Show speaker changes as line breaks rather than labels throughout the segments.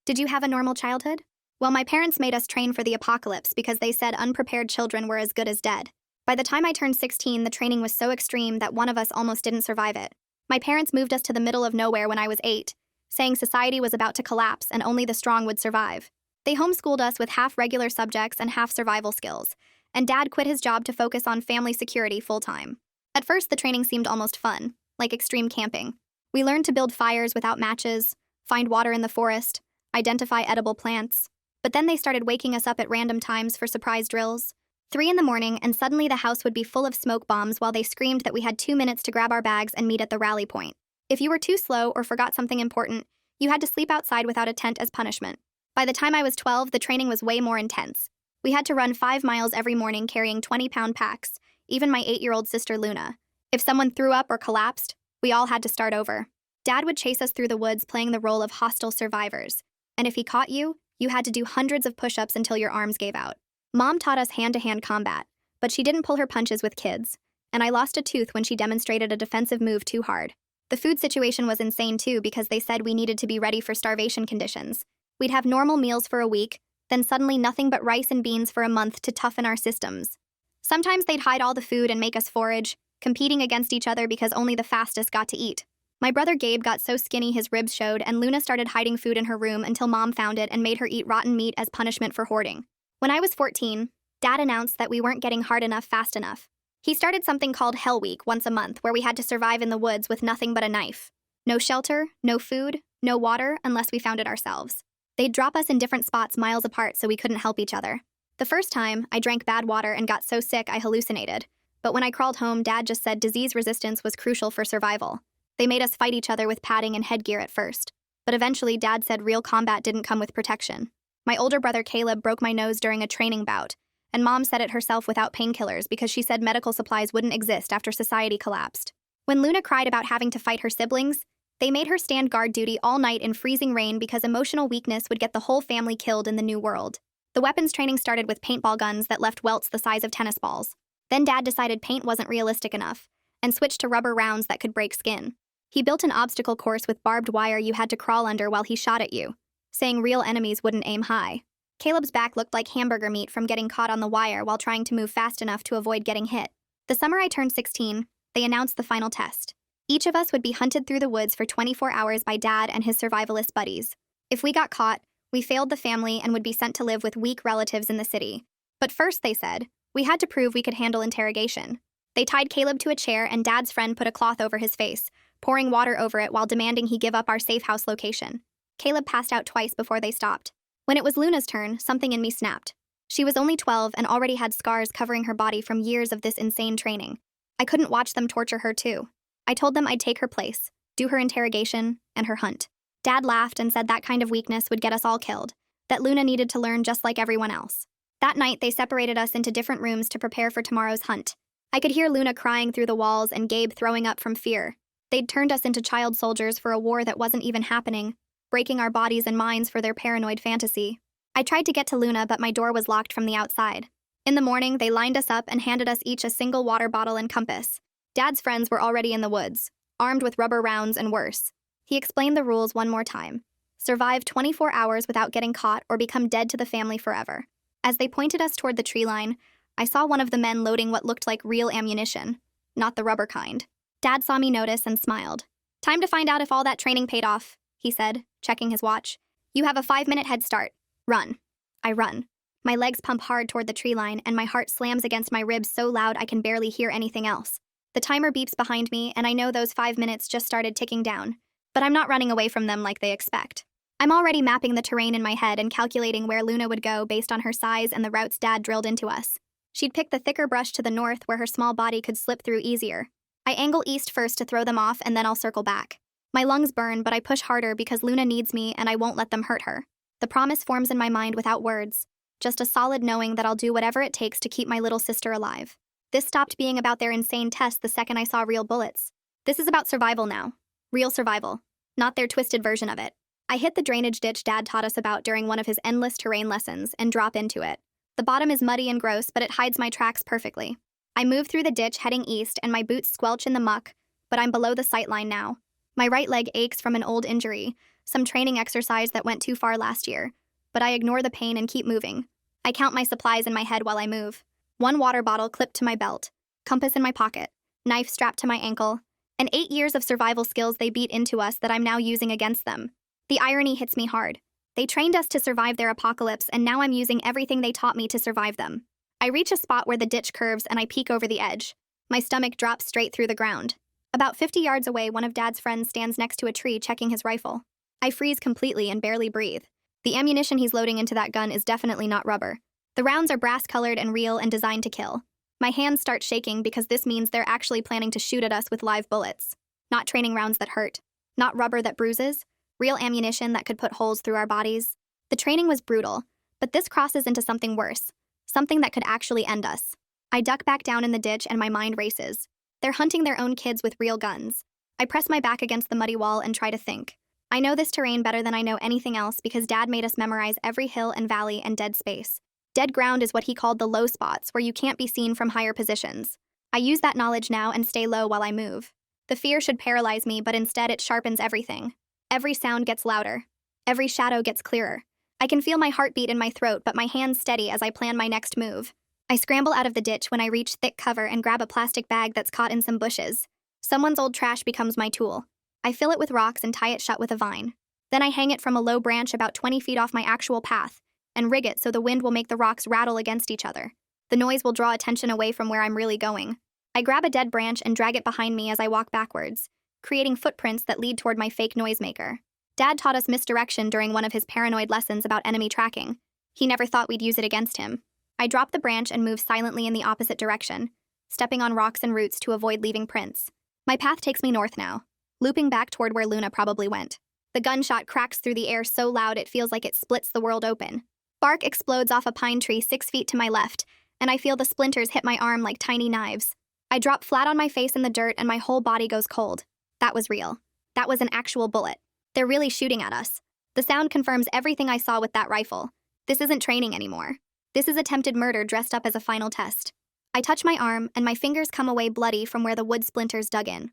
Did you have a normal childhood? Well, my parents made us train for the apocalypse because they said unprepared children were as good as dead. By the time I turned 16, the training was so extreme that one of us almost didn't survive it. My parents moved us to the middle of nowhere when I was 8, saying society was about to collapse and only the strong would survive. They homeschooled us with half regular subjects and half survival skills, and Dad quit his job to focus on family security full-time. At first, the training seemed almost fun, like extreme camping. We learned to build fires without matches, find water in the forest, identify edible plants. But then they started waking us up at random times for surprise drills. 3 in the morning, and suddenly the house would be full of smoke bombs while they screamed that we had 2 minutes to grab our bags and meet at the rally point. If you were too slow or forgot something important, you had to sleep outside without a tent as punishment. By the time I was 12, the training was way more intense. We had to run 5 miles every morning carrying 20-pound packs, even my 8-year-old sister Luna. If someone threw up or collapsed, we all had to start over. Dad would chase us through the woods playing the role of hostile survivors, and if he caught you, you had to do hundreds of push-ups until your arms gave out. Mom taught us hand-to-hand combat, but she didn't pull her punches with kids, and I lost a tooth when she demonstrated a defensive move too hard. The food situation was insane too because they said we needed to be ready for starvation conditions. We'd have normal meals for a week, then suddenly nothing but rice and beans for a month to toughen our systems. Sometimes they'd hide all the food and make us forage, competing against each other because only the fastest got to eat. My brother Gabe got so skinny his ribs showed, and Luna started hiding food in her room until Mom found it and made her eat rotten meat as punishment for hoarding. When I was 14, Dad announced that we weren't getting hard enough fast enough. He started something called Hell Week once a month where we had to survive in the woods with nothing but a knife. No shelter, no food, no water unless we found it ourselves. They'd drop us in different spots miles apart so we couldn't help each other. The first time, I drank bad water and got so sick I hallucinated. But when I crawled home, Dad just said disease resistance was crucial for survival. They made us fight each other with padding and headgear at first. But eventually, Dad said real combat didn't come with protection. My older brother Caleb broke my nose during a training bout, and Mom said it herself without painkillers because she said medical supplies wouldn't exist after society collapsed. When Luna cried about having to fight her siblings, they made her stand guard duty all night in freezing rain because emotional weakness would get the whole family killed in the new world. The weapons training started with paintball guns that left welts the size of tennis balls. Then Dad decided paint wasn't realistic enough, and switched to rubber rounds that could break skin. He built an obstacle course with barbed wire you had to crawl under while he shot at you, saying real enemies wouldn't aim high. Caleb's back looked like hamburger meat from getting caught on the wire while trying to move fast enough to avoid getting hit. The summer I turned 16, they announced the final test. Each of us would be hunted through the woods for 24 hours by Dad and his survivalist buddies. If we got caught, we failed the family and would be sent to live with weak relatives in the city. But first, they said, we had to prove we could handle interrogation. They tied Caleb to a chair and Dad's friend put a cloth over his face, pouring water over it while demanding he give up our safe house location. Caleb passed out twice before they stopped. When it was Luna's turn, something in me snapped. She was only 12 and already had scars covering her body from years of this insane training. I couldn't watch them torture her too. I told them I'd take her place, do her interrogation, and her hunt. Dad laughed and said that kind of weakness would get us all killed, that Luna needed to learn just like everyone else. That night, they separated us into different rooms to prepare for tomorrow's hunt. I could hear Luna crying through the walls and Gabe throwing up from fear. They'd turned us into child soldiers for a war that wasn't even happening, breaking our bodies and minds for their paranoid fantasy. I tried to get to Luna, but my door was locked from the outside. In the morning, they lined us up and handed us each a single water bottle and compass. Dad's friends were already in the woods, armed with rubber rounds and worse. He explained the rules one more time. Survive 24 hours without getting caught or become dead to the family forever. As they pointed us toward the tree line, I saw one of the men loading what looked like real ammunition, not the rubber kind. Dad saw me notice and smiled. Time to find out if all that training paid off, he said, checking his watch. You have a 5-minute head start. Run. I run. My legs pump hard toward the tree line and my heart slams against my ribs so loud I can barely hear anything else. The timer beeps behind me and I know those 5 minutes just started ticking down, but I'm not running away from them like they expect. I'm already mapping the terrain in my head and calculating where Luna would go based on her size and the routes Dad drilled into us. She'd pick the thicker brush to the north where her small body could slip through easier. I angle east first to throw them off and then I'll circle back. My lungs burn, but I push harder because Luna needs me and I won't let them hurt her. The promise forms in my mind without words, just a solid knowing that I'll do whatever it takes to keep my little sister alive. This stopped being about their insane test the second I saw real bullets. This is about survival now. Real survival, not their twisted version of it. I hit the drainage ditch Dad taught us about during one of his endless terrain lessons and drop into it. The bottom is muddy and gross, but it hides my tracks perfectly. I move through the ditch heading east and my boots squelch in the muck, but I'm below the sight line now. My right leg aches from an old injury, some training exercise that went too far last year, but I ignore the pain and keep moving. I count my supplies in my head while I move. One water bottle clipped to my belt, compass in my pocket, knife strapped to my ankle, and 8 years of survival skills they beat into us that I'm now using against them. The irony hits me hard. They trained us to survive their apocalypse, and now I'm using everything they taught me to survive them. I reach a spot where the ditch curves and I peek over the edge. My stomach drops straight through the ground. About 50 yards away, one of Dad's friends stands next to a tree checking his rifle. I freeze completely and barely breathe. The ammunition he's loading into that gun is definitely not rubber. The rounds are brass-colored and real and designed to kill. My hands start shaking because this means they're actually planning to shoot at us with live bullets. Not training rounds that hurt. Not rubber that bruises. Real ammunition that could put holes through our bodies. The training was brutal, but this crosses into something worse. Something that could actually end us. I duck back down in the ditch and my mind races. They're hunting their own kids with real guns. I press my back against the muddy wall and try to think. I know this terrain better than I know anything else because Dad made us memorize every hill and valley and dead space. Dead ground is what he called the low spots, where you can't be seen from higher positions. I use that knowledge now and stay low while I move. The fear should paralyze me, but instead it sharpens everything. Every sound gets louder. Every shadow gets clearer. I can feel my heartbeat in my throat, but my hands steady as I plan my next move. I scramble out of the ditch when I reach thick cover and grab a plastic bag that's caught in some bushes. Someone's old trash becomes my tool. I fill it with rocks and tie it shut with a vine. Then I hang it from a low branch about 20 feet off my actual path and rig it so the wind will make the rocks rattle against each other. The noise will draw attention away from where I'm really going. I grab a dead branch and drag it behind me as I walk backwards, creating footprints that lead toward my fake noisemaker. Dad taught us misdirection during one of his paranoid lessons about enemy tracking. He never thought we'd use it against him. I drop the branch and move silently in the opposite direction, stepping on rocks and roots to avoid leaving prints. My path takes me north now, looping back toward where Luna probably went. The gunshot cracks through the air so loud it feels like it splits the world open. Bark explodes off a pine tree 6 feet to my left, and I feel the splinters hit my arm like tiny knives. I drop flat on my face in the dirt and my whole body goes cold. That was real. That was an actual bullet. They're really shooting at us. The sound confirms everything I saw with that rifle. This isn't training anymore. This is attempted murder dressed up as a final test. I touch my arm, and my fingers come away bloody from where the wood splinters dug in.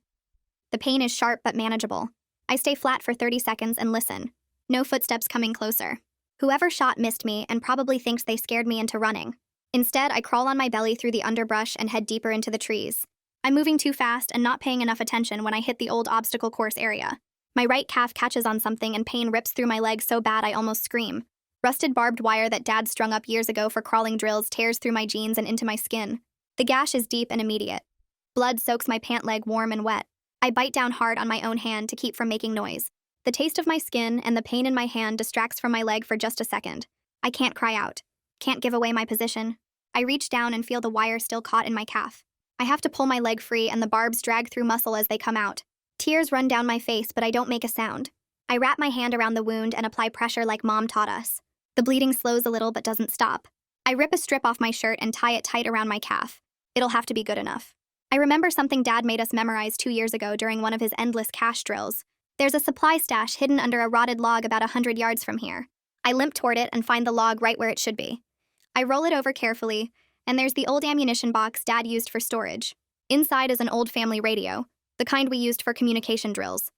The pain is sharp but manageable. I stay flat for 30 seconds and listen. No footsteps coming closer. Whoever shot missed me and probably thinks they scared me into running. Instead, I crawl on my belly through the underbrush and head deeper into the trees. I'm moving too fast and not paying enough attention when I hit the old obstacle course area. My right calf catches on something and pain rips through my leg so bad I almost scream. Rusted barbed wire that Dad strung up years ago for crawling drills tears through my jeans and into my skin. The gash is deep and immediate. Blood soaks my pant leg warm and wet. I bite down hard on my own hand to keep from making noise. The taste of my skin and the pain in my hand distracts from my leg for just a second. I can't cry out. Can't give away my position. I reach down and feel the wire still caught in my calf. I have to pull my leg free and the barbs drag through muscle as they come out. Tears run down my face, but I don't make a sound. I wrap my hand around the wound and apply pressure like Mom taught us. The bleeding slows a little but doesn't stop. I rip a strip off my shirt and tie it tight around my calf. It'll have to be good enough. I remember something Dad made us memorize 2 years ago during one of his endless cash drills. There's a supply stash hidden under a rotted log about 100 yards from here. I limp toward it and find the log right where it should be. I roll it over carefully, and there's the old ammunition box Dad used for storage. Inside is an old family radio, the kind we used for communication drills.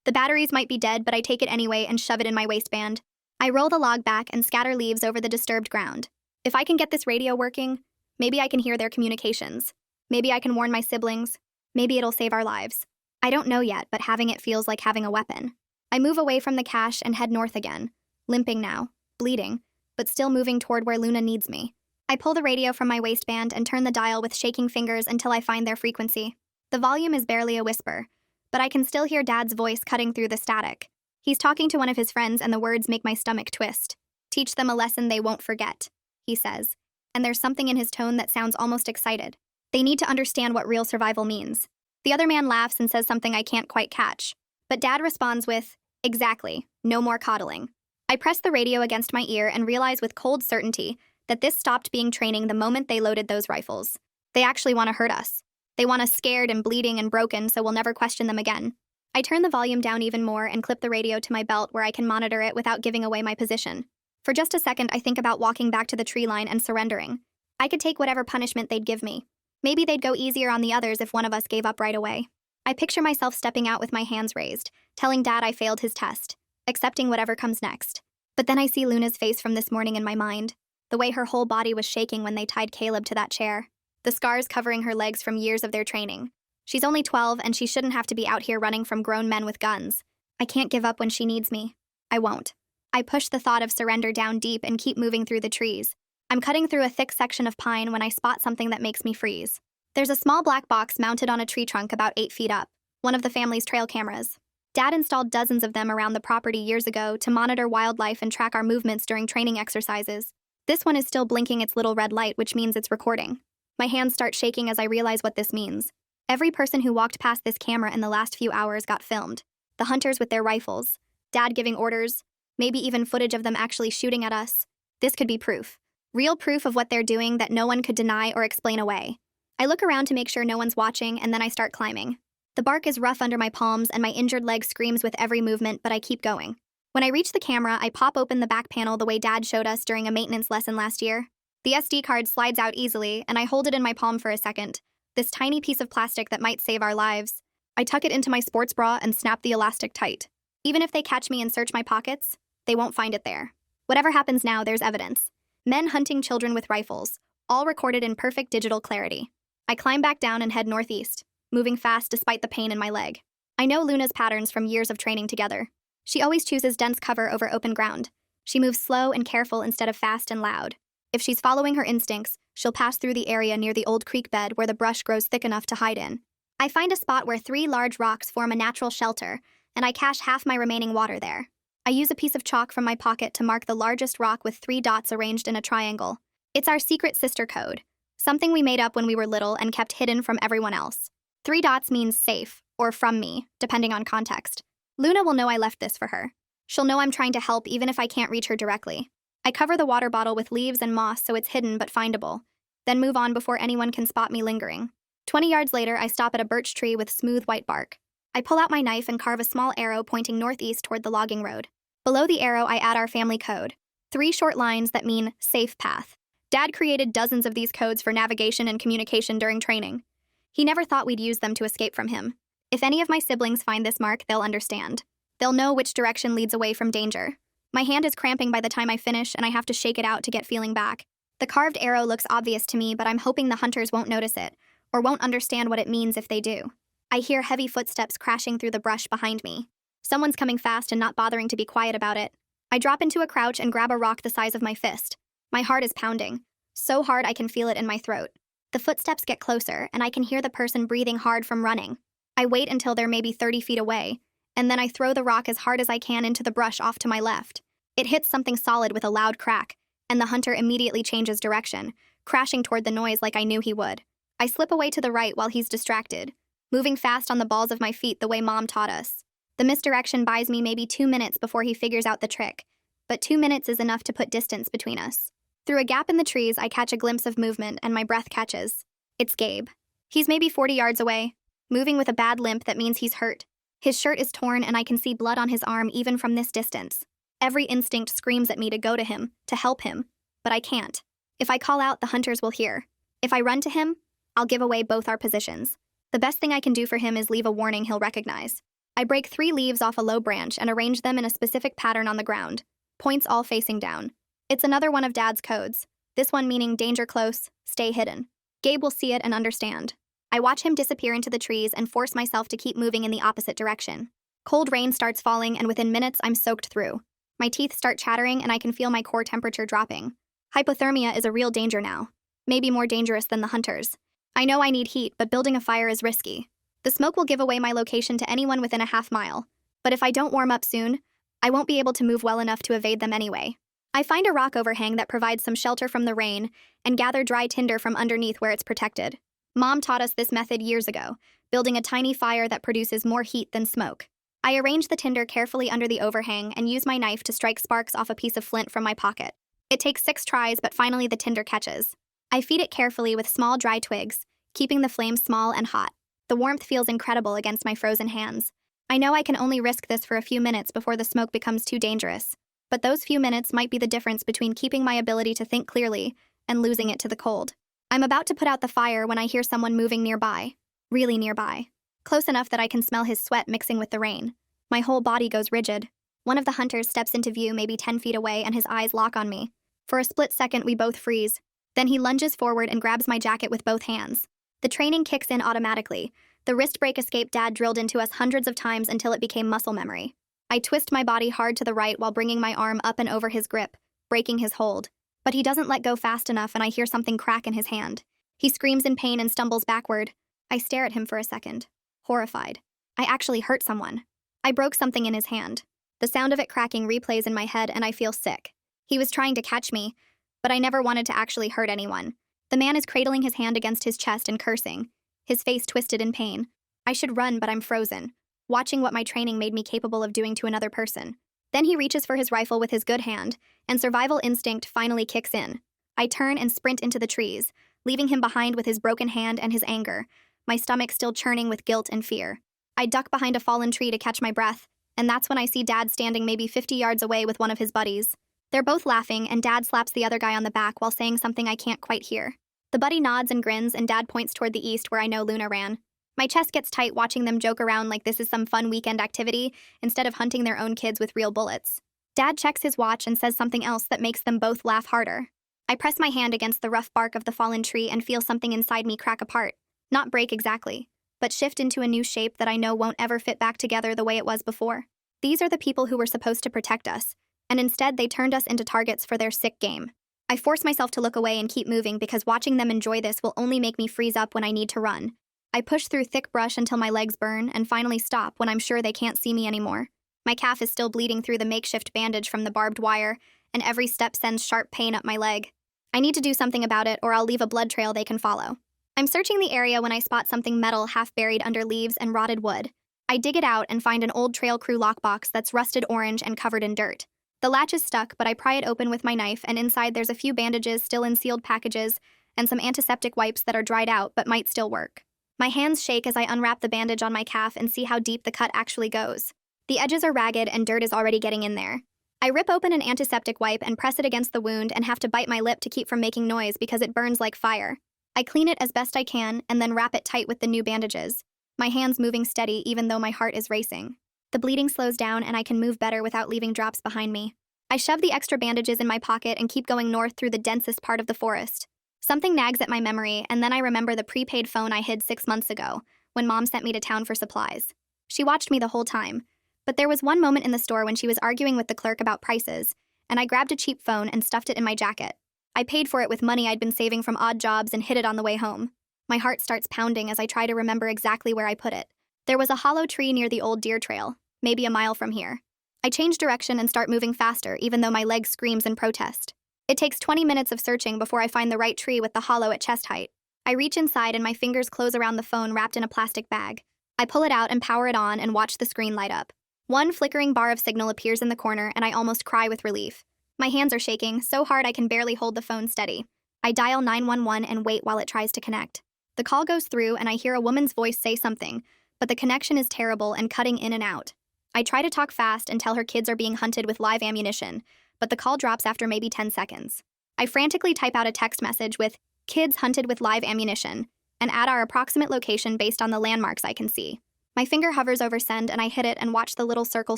The batteries might be dead, but I take it anyway and shove it in my waistband. I roll the log back and scatter leaves over the disturbed ground. If I can get this radio working, maybe I can hear their communications. Maybe I can warn my siblings. Maybe it'll save our lives. I don't know yet, but having it feels like having a weapon. I move away from the cache and head north again, limping now, bleeding, but still moving toward where Luna needs me. I pull the radio from my waistband and turn the dial with shaking fingers until I find their frequency. The volume is barely a whisper, but I can still hear Dad's voice cutting through the static. He's talking to one of his friends and the words make my stomach twist. Teach them a lesson they won't forget, he says, and there's something in his tone that sounds almost excited. They need to understand what real survival means. The other man laughs and says something I can't quite catch, but Dad responds with, exactly, no more coddling. I press the radio against my ear and realize with cold certainty that this stopped being training the moment they loaded those rifles. They actually want to hurt us. They want us scared and bleeding and broken so we'll never question them again. I turn the volume down even more and clip the radio to my belt where I can monitor it without giving away my position. For just a second, I think about walking back to the tree line and surrendering. I could take whatever punishment they'd give me. Maybe they'd go easier on the others if one of us gave up right away. I picture myself stepping out with my hands raised, telling Dad I failed his test. accepting whatever comes next. But then I see Luna's face from this morning in my mind, the way her whole body was shaking when they tied Caleb to that chair, the scars covering her legs from years of their training. She's only 12 and she shouldn't have to be out here running from grown men with guns. I can't give up when she needs me. I won't. I push the thought of surrender down deep and keep moving through the trees. I'm cutting through a thick section of pine when I spot something that makes me freeze. There's a small black box mounted on a tree trunk about 8 feet up, one of the family's trail cameras. Dad installed dozens of them around the property years ago to monitor wildlife and track our movements during training exercises. This one is still blinking its little red light, which means it's recording. My hands start shaking as I realize what this means. Every person who walked past this camera in the last few hours got filmed. The hunters with their rifles, Dad giving orders, maybe even footage of them actually shooting at us. This could be proof. Real proof of what they're doing that no one could deny or explain away. I look around to make sure no one's watching, and then I start climbing. The bark is rough under my palms and my injured leg screams with every movement, but I keep going. When I reach the camera, I pop open the back panel the way Dad showed us during a maintenance lesson last year. The SD card slides out easily, and I hold it in my palm for a second. This tiny piece of plastic that might save our lives. I tuck it into my sports bra and snap the elastic tight. Even if they catch me and search my pockets, they won't find it there. Whatever happens now, there's evidence. Men hunting children with rifles, all recorded in perfect digital clarity. I climb back down and head northeast, moving fast despite the pain in my leg. I know Luna's patterns from years of training together. She always chooses dense cover over open ground. She moves slow and careful instead of fast and loud. If she's following her instincts, she'll pass through the area near the old creek bed where the brush grows thick enough to hide in. I find a spot where 3 large rocks form a natural shelter, and I cache half my remaining water there. I use a piece of chalk from my pocket to mark the largest rock with 3 dots arranged in a triangle. It's our secret sister code, something we made up when we were little and kept hidden from everyone else. 3 dots means safe, or from me, depending on context. Luna will know I left this for her. She'll know I'm trying to help even if I can't reach her directly. I cover the water bottle with leaves and moss so it's hidden but findable, then move on before anyone can spot me lingering. 20 yards later, I stop at a birch tree with smooth white bark. I pull out my knife and carve a small arrow pointing northeast toward the logging road. Below the arrow, I add our family code. 3 short lines that mean safe path. Dad created dozens of these codes for navigation and communication during training. He never thought we'd use them to escape from him. If any of my siblings find this mark, they'll understand. They'll know which direction leads away from danger. My hand is cramping by the time I finish, and I have to shake it out to get feeling back. The carved arrow looks obvious to me, but I'm hoping the hunters won't notice it, or won't understand what it means if they do. I hear heavy footsteps crashing through the brush behind me. Someone's coming fast and not bothering to be quiet about it. I drop into a crouch and grab a rock the size of my fist. My heart is pounding, so hard I can feel it in my throat. The footsteps get closer, and I can hear the person breathing hard from running. I wait until they're maybe 30 feet away, and then I throw the rock as hard as I can into the brush off to my left. It hits something solid with a loud crack, and the hunter immediately changes direction, crashing toward the noise like I knew he would. I slip away to the right while he's distracted, moving fast on the balls of my feet the way Mom taught us. The misdirection buys me maybe 2 minutes before he figures out the trick, but 2 minutes is enough to put distance between us. Through a gap in the trees, I catch a glimpse of movement and my breath catches. It's Gabe. He's maybe 40 yards away, moving with a bad limp that means he's hurt. His shirt is torn and I can see blood on his arm even from this distance. Every instinct screams at me to go to him, to help him, but I can't. If I call out, the hunters will hear. If I run to him, I'll give away both our positions. The best thing I can do for him is leave a warning he'll recognize. I break 3 leaves off a low branch and arrange them in a specific pattern on the ground, points all facing down. It's another one of Dad's codes, this one meaning danger close, stay hidden. Gabe will see it and understand. I watch him disappear into the trees and force myself to keep moving in the opposite direction. Cold rain starts falling and within minutes I'm soaked through. My teeth start chattering and I can feel my core temperature dropping. Hypothermia is a real danger now, maybe more dangerous than the hunters. I know I need heat, but building a fire is risky. The smoke will give away my location to anyone within a half mile, but if I don't warm up soon, I won't be able to move well enough to evade them anyway. I find a rock overhang that provides some shelter from the rain and gather dry tinder from underneath where it's protected. Mom taught us this method years ago, building a tiny fire that produces more heat than smoke. I arrange the tinder carefully under the overhang and use my knife to strike sparks off a piece of flint from my pocket. It takes 6 tries, but finally the tinder catches. I feed it carefully with small dry twigs, keeping the flame small and hot. The warmth feels incredible against my frozen hands. I know I can only risk this for a few minutes before the smoke becomes too dangerous, but those few minutes might be the difference between keeping my ability to think clearly and losing it to the cold. I'm about to put out the fire when I hear someone moving nearby, really nearby, close enough that I can smell his sweat mixing with the rain. My whole body goes rigid. One of the hunters steps into view maybe 10 feet away and his eyes lock on me. For a split second, we both freeze. Then he lunges forward and grabs my jacket with both hands. The training kicks in automatically. The wrist break escape Dad drilled into us hundreds of times until it became muscle memory. I twist my body hard to the right while bringing my arm up and over his grip, breaking his hold. But he doesn't let go fast enough and I hear something crack in his hand. He screams in pain and stumbles backward. I stare at him for a second, horrified. I actually hurt someone. I broke something in his hand. The sound of it cracking replays in my head and I feel sick. He was trying to catch me, but I never wanted to actually hurt anyone. The man is cradling his hand against his chest and cursing, his face twisted in pain. I should run, but I'm frozen, watching what my training made me capable of doing to another person. Then he reaches for his rifle with his good hand, and survival instinct finally kicks in. I turn and sprint into the trees, leaving him behind with his broken hand and his anger, my stomach still churning with guilt and fear. I duck behind a fallen tree to catch my breath, and that's when I see Dad standing maybe 50 yards away with one of his buddies. They're both laughing, and Dad slaps the other guy on the back while saying something I can't quite hear. The buddy nods and grins, and Dad points toward the east where I know Luna ran. My chest gets tight watching them joke around like this is some fun weekend activity instead of hunting their own kids with real bullets. Dad checks his watch and says something else that makes them both laugh harder. I press my hand against the rough bark of the fallen tree and feel something inside me crack apart. Not break exactly, but shift into a new shape that I know won't ever fit back together the way it was before. These are the people who were supposed to protect us, and instead they turned us into targets for their sick game. I force myself to look away and keep moving because watching them enjoy this will only make me freeze up when I need to run. I push through thick brush until my legs burn and finally stop when I'm sure they can't see me anymore. My calf is still bleeding through the makeshift bandage from the barbed wire, and every step sends sharp pain up my leg. I need to do something about it or I'll leave a blood trail they can follow. I'm searching the area when I spot something metal half buried under leaves and rotted wood. I dig it out and find an old trail crew lockbox that's rusted orange and covered in dirt. The latch is stuck, but I pry it open with my knife, and inside there's a few bandages still in sealed packages and some antiseptic wipes that are dried out but might still work. My hands shake as I unwrap the bandage on my calf and see how deep the cut actually goes. The edges are ragged and dirt is already getting in there. I rip open an antiseptic wipe and press it against the wound and have to bite my lip to keep from making noise because it burns like fire. I clean it as best I can and then wrap it tight with the new bandages, my hands moving steady even though my heart is racing. The bleeding slows down and I can move better without leaving drops behind me. I shove the extra bandages in my pocket and keep going north through the densest part of the forest. Something nags at my memory, and then I remember the prepaid phone I hid 6 months ago, when Mom sent me to town for supplies. She watched me the whole time, but there was one moment in the store when she was arguing with the clerk about prices, and I grabbed a cheap phone and stuffed it in my jacket. I paid for it with money I'd been saving from odd jobs and hid it on the way home. My heart starts pounding as I try to remember exactly where I put it. There was a hollow tree near the old deer trail, maybe a mile from here. I change direction and start moving faster, even though my leg screams in protest. It takes 20 minutes of searching before I find the right tree with the hollow at chest height. I reach inside and my fingers close around the phone wrapped in a plastic bag. I pull it out and power it on and watch the screen light up. One flickering bar of signal appears in the corner and I almost cry with relief. My hands are shaking, so hard I can barely hold the phone steady. I dial 911 and wait while it tries to connect. The call goes through and I hear a woman's voice say something, but the connection is terrible and cutting in and out. I try to talk fast and tell her kids are being hunted with live ammunition, but the call drops after maybe 10 seconds. I frantically type out a text message with, "Kids hunted with live ammunition," and add our approximate location based on the landmarks I can see. My finger hovers over send and I hit it and watch the little circle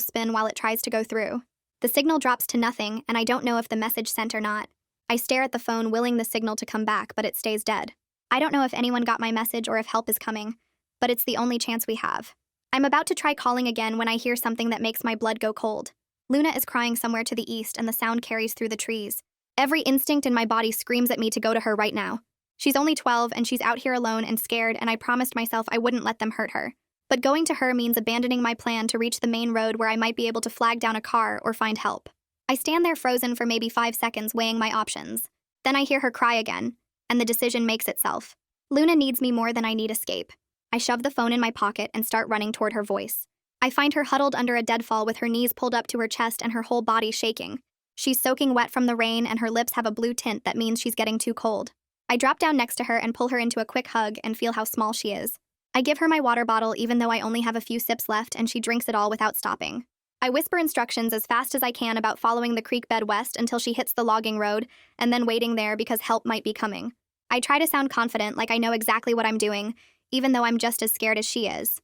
spin while it tries to go through. The signal drops to nothing and I don't know if the message sent or not. I stare at the phone willing the signal to come back, but it stays dead. I don't know if anyone got my message or if help is coming, but it's the only chance we have. I'm about to try calling again when I hear something that makes my blood go cold. Luna is crying somewhere to the east and the sound carries through the trees. Every instinct in my body screams at me to go to her right now. She's only 12 and she's out here alone and scared, and I promised myself I wouldn't let them hurt her. But going to her means abandoning my plan to reach the main road where I might be able to flag down a car or find help. I stand there frozen for maybe 5 seconds weighing my options. Then I hear her cry again, and the decision makes itself. Luna needs me more than I need escape. I shove the phone in my pocket and start running toward her voice. I find her huddled under a deadfall with her knees pulled up to her chest and her whole body shaking. She's soaking wet from the rain and her lips have a blue tint that means she's getting too cold. I drop down next to her and pull her into a quick hug and feel how small she is. I give her my water bottle even though I only have a few sips left and she drinks it all without stopping. I whisper instructions as fast as I can about following the creek bed west until she hits the logging road and then waiting there because help might be coming. I try to sound confident, like I know exactly what I'm doing, even though I'm just as scared as she is.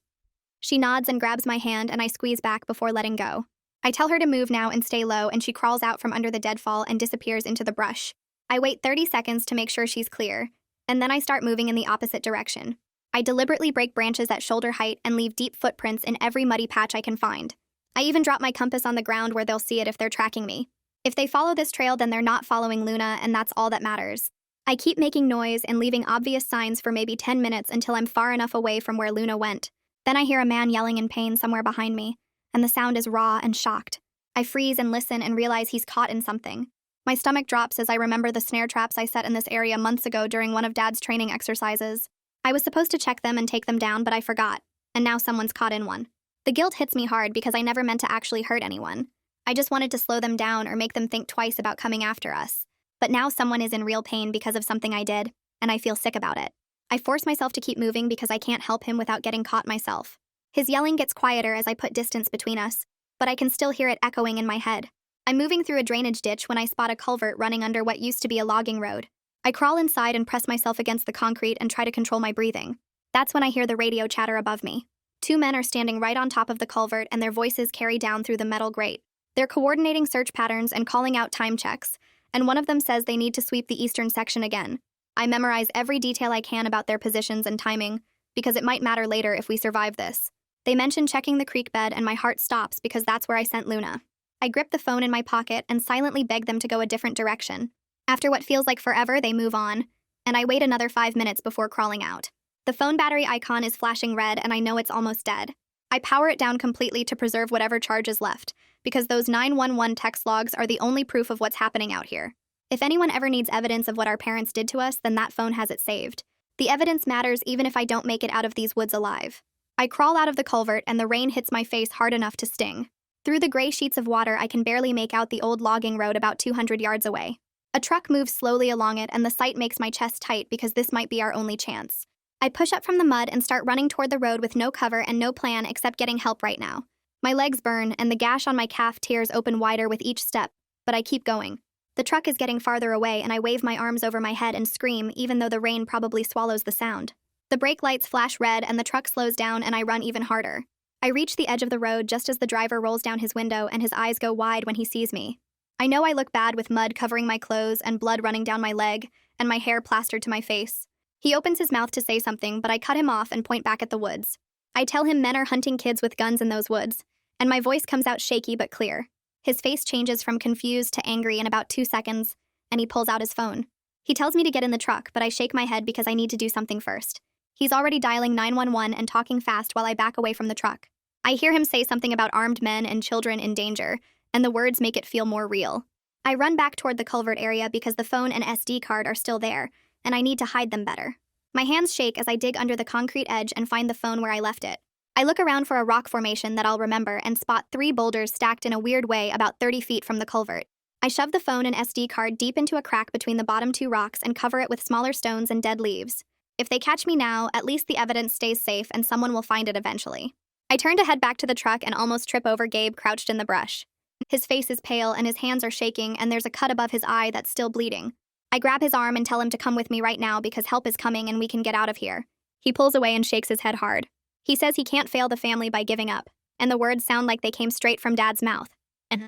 She nods and grabs my hand and I squeeze back before letting go. I tell her to move now and stay low, and she crawls out from under the deadfall and disappears into the brush. I wait 30 seconds to make sure she's clear, and then I start moving in the opposite direction. I deliberately break branches at shoulder height and leave deep footprints in every muddy patch I can find. I even drop my compass on the ground where they'll see it if they're tracking me. If they follow this trail, then they're not following Luna, and that's all that matters. I keep making noise and leaving obvious signs for maybe 10 minutes until I'm far enough away from where Luna went. Then I hear a man yelling in pain somewhere behind me, and the sound is raw and shocked. I freeze and listen and realize he's caught in something. My stomach drops as I remember the snare traps I set in this area months ago during one of Dad's training exercises. I was supposed to check them and take them down, but I forgot, and now someone's caught in one. The guilt hits me hard because I never meant to actually hurt anyone. I just wanted to slow them down or make them think twice about coming after us. But now someone is in real pain because of something I did, and I feel sick about it. I force myself to keep moving because I can't help him without getting caught myself. His yelling gets quieter as I put distance between us, but I can still hear it echoing in my head. I'm moving through a drainage ditch when I spot a culvert running under what used to be a logging road. I crawl inside and press myself against the concrete and try to control my breathing. That's when I hear the radio chatter above me. Two men are standing right on top of the culvert, and their voices carry down through the metal grate. They're coordinating search patterns and calling out time checks, and one of them says they need to sweep the eastern section again. I memorize every detail I can about their positions and timing, because it might matter later if we survive this. They mention checking the creek bed, and my heart stops because that's where I sent Luna. I grip the phone in my pocket and silently beg them to go a different direction. After what feels like forever, they move on, and I wait another 5 minutes before crawling out. The phone battery icon is flashing red, and I know it's almost dead. I power it down completely to preserve whatever charge is left, because those 911 text logs are the only proof of what's happening out here. If anyone ever needs evidence of what our parents did to us, then that phone has it saved. The evidence matters even if I don't make it out of these woods alive. I crawl out of the culvert, and the rain hits my face hard enough to sting. Through the gray sheets of water, I can barely make out the old logging road about 200 yards away. A truck moves slowly along it, and the sight makes my chest tight because this might be our only chance. I push up from the mud and start running toward the road with no cover and no plan except getting help right now. My legs burn, and the gash on my calf tears open wider with each step, but I keep going. The truck is getting farther away, and I wave my arms over my head and scream, even though the rain probably swallows the sound. The brake lights flash red, and the truck slows down, and I run even harder. I reach the edge of the road just as the driver rolls down his window, and his eyes go wide when he sees me. I know I look bad with mud covering my clothes and blood running down my leg, and my hair plastered to my face. He opens his mouth to say something, but I cut him off and point back at the woods. I tell him men are hunting kids with guns in those woods, and my voice comes out shaky but clear. His face changes from confused to angry in about 2 seconds, and he pulls out his phone. He tells me to get in the truck, but I shake my head because I need to do something first. He's already dialing 911 and talking fast while I back away from the truck. I hear him say something about armed men and children in danger, and the words make it feel more real. I run back toward the culvert area because the phone and SD card are still there, and I need to hide them better. My hands shake as I dig under the concrete edge and find the phone where I left it. I look around for a rock formation that I'll remember and spot 3 boulders stacked in a weird way about 30 feet from the culvert. I shove the phone and SD card deep into a crack between the bottom 2 rocks and cover it with smaller stones and dead leaves. If they catch me now, at least the evidence stays safe and someone will find it eventually. I turn to head back to the truck and almost trip over Gabe crouched in the brush. His face is pale and his hands are shaking, and there's a cut above his eye that's still bleeding. I grab his arm and tell him to come with me right now because help is coming and we can get out of here. He pulls away and shakes his head hard. He says he can't fail the family by giving up, and the words sound like they came straight from Dad's mouth.